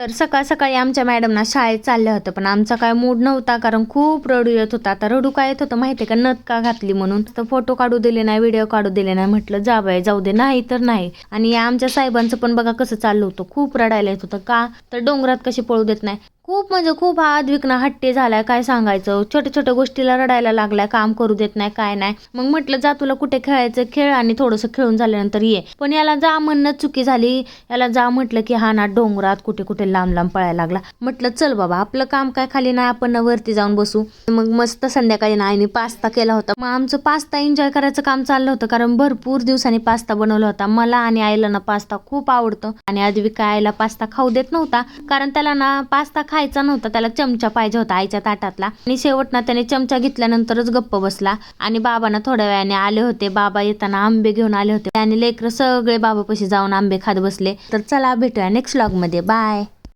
तर सकाळ सकाळी आमच्या मॅडमना शाळेत चालल्या होत्या, पण आमचा काय मूड नव्हता, कारण खूप रडू येत होता. आता रडू काय येत होतं माहिती आहे का, नथ का घातली म्हणून. तर फोटो काढू दिले नाही, व्हिडिओ काढू दिले नाही. म्हटलं जा बाई जाऊ दे, नाही तर नाही. आणि आमच्या साहेबांचं पण बघा कसं चाललं होतं, खूप रडायला येत होतं. का तर डोंगरात कशी पळू देत नाही. खूप म्हणजे खूप हा अद्विकना हट्टी झालाय, काय सांगायचं. छोट्या छोट्या गोष्टीला रडायला लागलाय, काम करू देत नाही, काय नाही. मग म्हटलं जा तुला कुठे खेळायचं खेळ, आणि थोडंसं खेळून झाल्यानंतर ये. पण याला जा म्हणणं चुकी झाली. याला जा म्हटलं की हा ना डोंगरात कुठे कुठे लांब लांब पळायला लागला. म्हटलं चल बाबा, आपलं काम काय खाली नाही, आपण वरती जाऊन बसू. मग मस्त संध्याकाळी ना आईने पास्ता केला होता. मग आमचं पास्ता एन्जॉय करायचं काम चाललं होतं, कारण भरपूर दिवसांनी पास्ता बनवला होता. मला आणि आईला ना पास्ता खूप आवडतो, आणि अद्विक आईला पास्ता खाऊ देत नव्हता, कारण त्याला ना पास्ता खायचा नव्हता, त्याला चमचा पाहिजे होता आईच्या ताटातला. आणि शेवट ना त्याने चमचा घेतल्यानंतरच गप्प बसला. आणि बाबा ना थोड्या वेळाने आले होते. बाबा येताना आंबे घेऊन आले होते, आणि लेकरं सगळे बाबापाशी जाऊन आंबे खात बसले. तर चला भेटूया नेक्स्ट व्लॉग मध्ये. बाय.